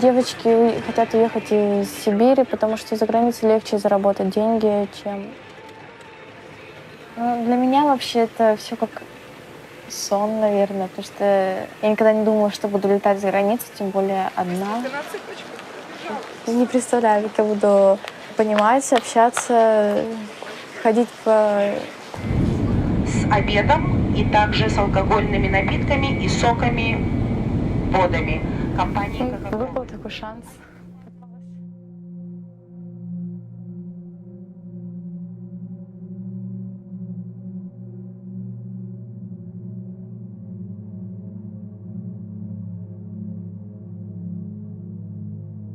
девочки хотят уехать из Сибири, потому что за границей легче заработать деньги, чем... Ну, для меня вообще это все как сон, наверное, потому что я никогда не думала, что буду летать за границу, тем более одна. Не представляю, как я буду понимать, общаться, ходить по... С обедом и также с алкогольными напитками и соками, водами. Компании Выпал такой шанс.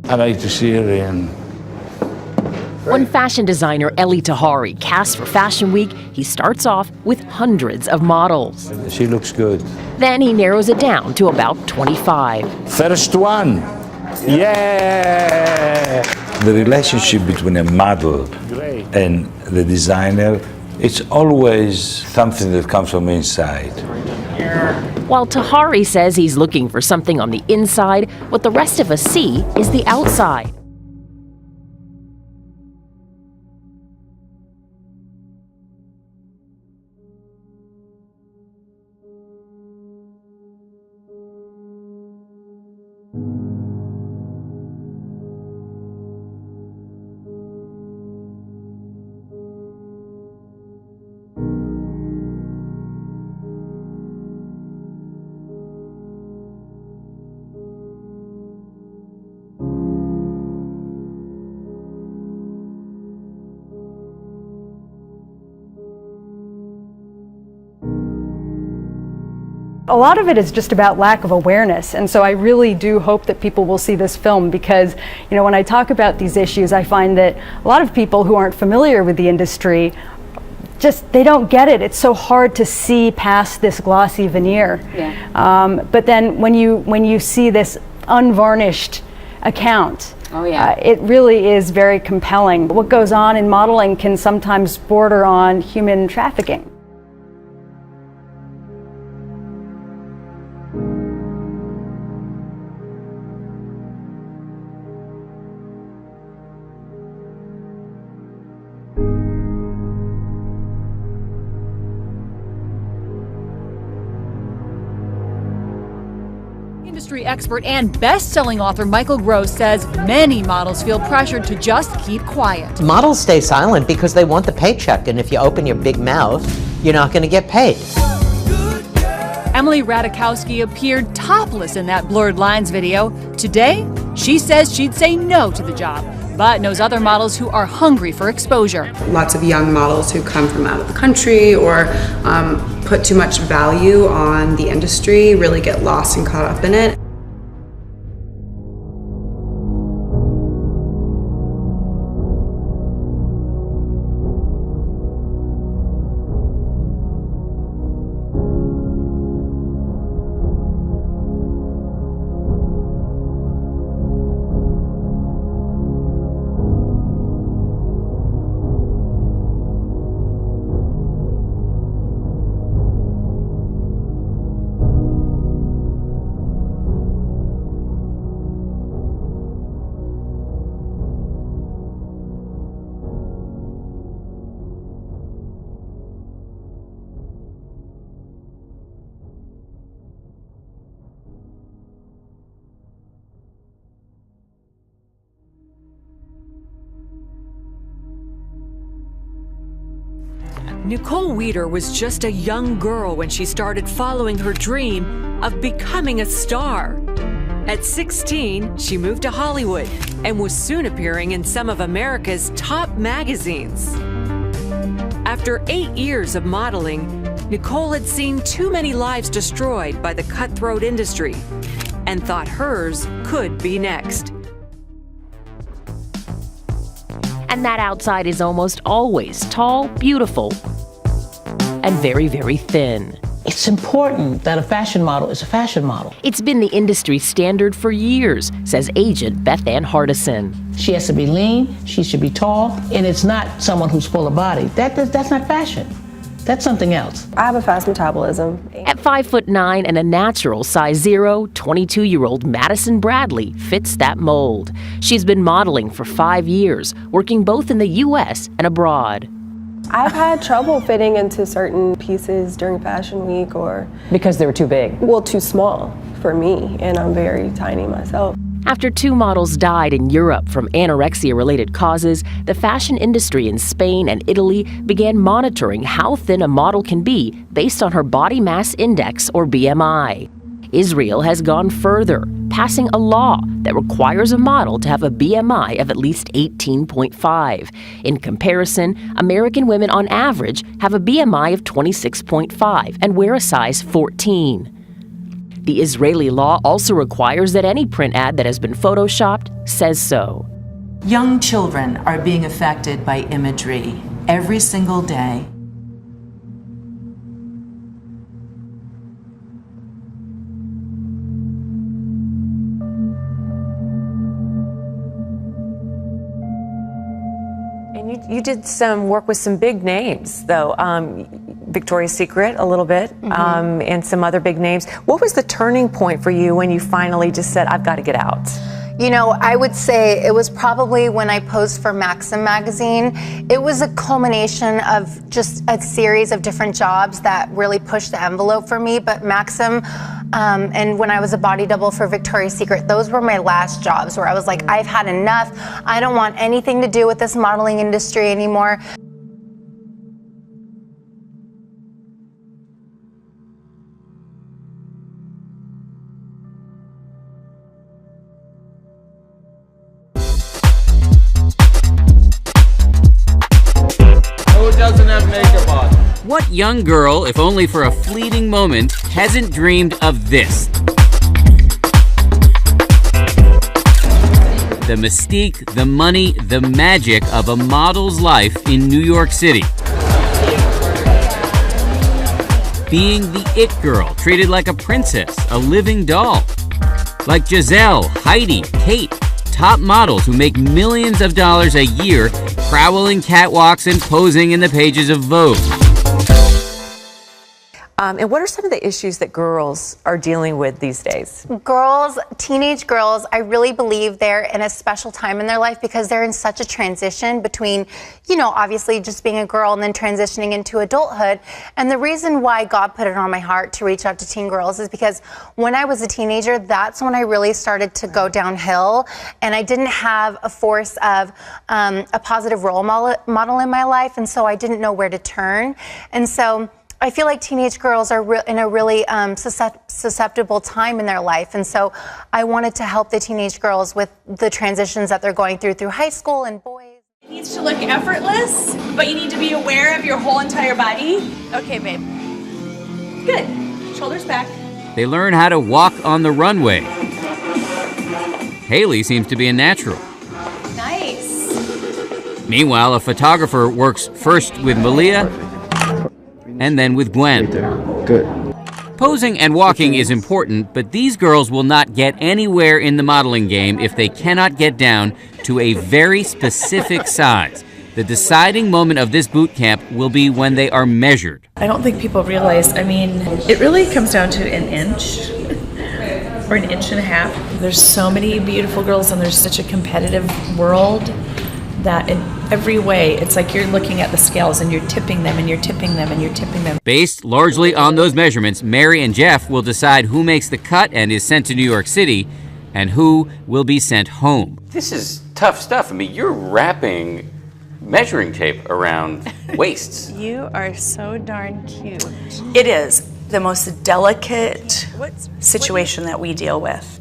I like to see her in. When fashion designer Elie Tahari casts for Fashion Week, he starts off with hundreds of models. She looks good. Then he narrows it down to about 25. First one. Yeah! The relationship between a model and the designer, it's always something that comes from inside. While Tahari says he's looking for something on the inside, what the rest of us see is the outside. A lot of it is just about lack of awareness, and so I really do hope that people will see this film because, you know, when I talk about these issues, I find that a lot of people who aren't familiar with the industry they don't get it. It's so hard to see past this glossy veneer. Yeah. But then when you see this unvarnished account, it really is very compelling. What goes on in modeling can sometimes border on human trafficking. Industry expert and best-selling author Michael Gross says many models feel pressured to just keep quiet. Models stay silent because they want the paycheck, and if you open your big mouth, you're not going to get paid. Emily Ratajkowski appeared topless in that Blurred Lines video. Today, she says she'd say no to the job, but knows other models who are hungry for exposure. Lots of young models who come from out of the country or put too much value on the industry really get lost and caught up in it. Nicole Weider was just a young girl when she started following her dream of becoming a star. At 16, she moved to Hollywood and was soon appearing in some of America's top magazines. After 8 years of modeling, Nicole had seen too many lives destroyed by the cutthroat industry and thought hers could be next. And that outside is almost always tall, beautiful, and very, very thin. It's important that a fashion model is a fashion model. It's been the industry standard for years, says agent Beth Ann Hardison. She has to be lean, she should be tall, and it's not someone who's full of body. That's not fashion. That's something else. I have a fast metabolism. At 5'9" and a natural size 0, 22-year-old Madison Bradley fits that mold. She's been modeling for 5 years, working both in the U.S. and abroad. I've had trouble fitting into certain pieces during Fashion Week Because they were too big? Well, too small for me, and I'm very tiny myself. After 2 models died in Europe from anorexia-related causes, the fashion industry in Spain and Italy began monitoring how thin a model can be based on her body mass index, or BMI. Israel has gone further, passing a law that requires a model to have a BMI of at least 18.5. In comparison, American women on average have a BMI of 26.5 and wear a size 14. The Israeli law also requires that any print ad that has been photoshopped says so. Young children are being affected by imagery every single day. And you did some work with some big names, though. Victoria's Secret a little bit, and some other big names. What was the turning point for you when you finally just said, I've got to get out? You know, I would say it was probably when I posed for Maxim magazine. It was a culmination of just a series of different jobs that really pushed the envelope for me. But Maxim, and when I was a body double for Victoria's Secret, those were my last jobs where I was like, I've had enough. I don't want anything to do with this modeling industry anymore. What young girl, if only for a fleeting moment, hasn't dreamed of this? The mystique, the money, the magic of a model's life in New York City. Being the it girl, treated like a princess, a living doll. Like Giselle, Heidi, Kate, top models who make millions of dollars a year prowling catwalks and posing in the pages of Vogue. And what are some of the issues that girls are dealing with these days? Girls, teenage girls, I really believe they're in a special time in their life because they're in such a transition between, you know, obviously just being a girl and then transitioning into adulthood. And the reason why God put it on my heart to reach out to teen girls is because when I was a teenager, that's when I really started to go downhill. And I didn't have a force of a positive role model in my life. And so I didn't know where to turn. And so I feel like teenage girls are in a really susceptible time in their life. And so I wanted to help the teenage girls with the transitions that they're going through high school and boys. It needs to look effortless, but you need to be aware of your whole entire body. Okay, babe. Good. Shoulders back. They learn how to walk on the runway. Haley seems to be a natural. Nice. Meanwhile, a photographer works first with Malia and then with Gwen. Good. Posing and walking is important, but these girls will not get anywhere in the modeling game if they cannot get down to a very specific size. The deciding moment of this boot camp will be when they are measured. I don't think people realize, I mean, it really comes down to an inch or an inch and a half. There's so many beautiful girls and there's such a competitive world that in every way, it's like you're looking at the scales and you're tipping them and you're tipping them and you're tipping them. Based largely on those measurements, Mary and Jeff will decide who makes the cut and is sent to New York City and who will be sent home. This is tough stuff. I mean, you're wrapping measuring tape around waists. You are so darn cute. It is the most delicate situation that we deal with.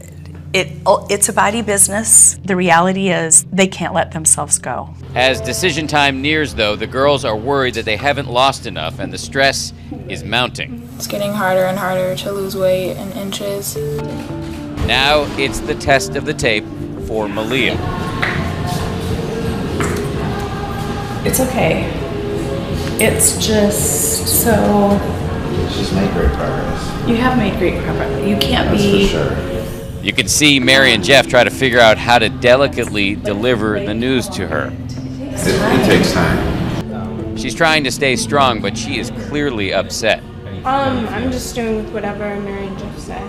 It's a body business. The reality is they can't let themselves go. As decision time nears, though, the girls are worried that they haven't lost enough and the stress is mounting. It's getting harder and harder to lose weight in inches. Now it's the test of the tape for Malia. It's okay. It's just so... She's made great progress. You have made great progress. You can't That's be... for sure. You can see Mary and Jeff try to figure out how to delicately deliver the news to her. It takes time. She's trying to stay strong, but she is clearly upset. I'm just doing with whatever Mary and Jeff say.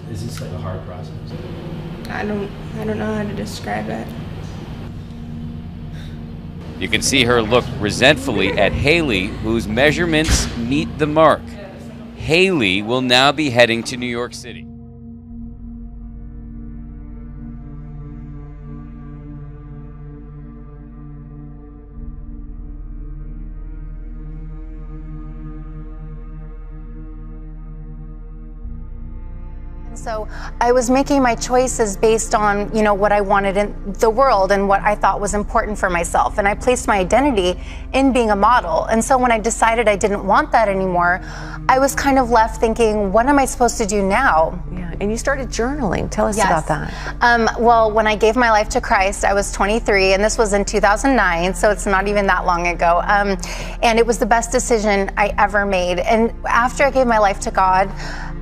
Is this like a hard process? I don't know how to describe it. You can see her look resentfully at Haley, whose measurements meet the mark. Haley will now be heading to New York City. So I was making my choices based on, what I wanted in the world and what I thought was important for myself. And I placed my identity in being a model. And so when I decided I didn't want that anymore, I was kind of left thinking, what am I supposed to do now? Yeah, and you started journaling. Tell us about that. Well, when I gave my life to Christ, I was 23, and this was in 2009, so it's not even that long ago. And it was the best decision I ever made. And after I gave my life to God,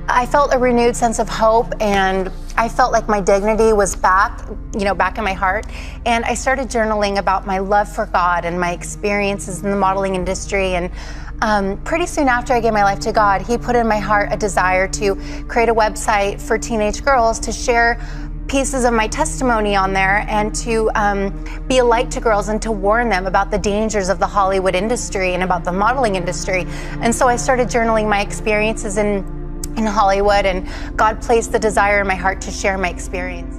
I felt a renewed sense of hope, and I felt like my dignity was back in my heart. And I started journaling about my love for God and my experiences in the modeling industry. And pretty soon after I gave my life to God, He put in my heart a desire to create a website for teenage girls to share pieces of my testimony on there and to be a light to girls and to warn them about the dangers of the Hollywood industry and about the modeling industry. And so I started journaling my experiences in Hollywood, and God placed the desire in my heart to share my experience.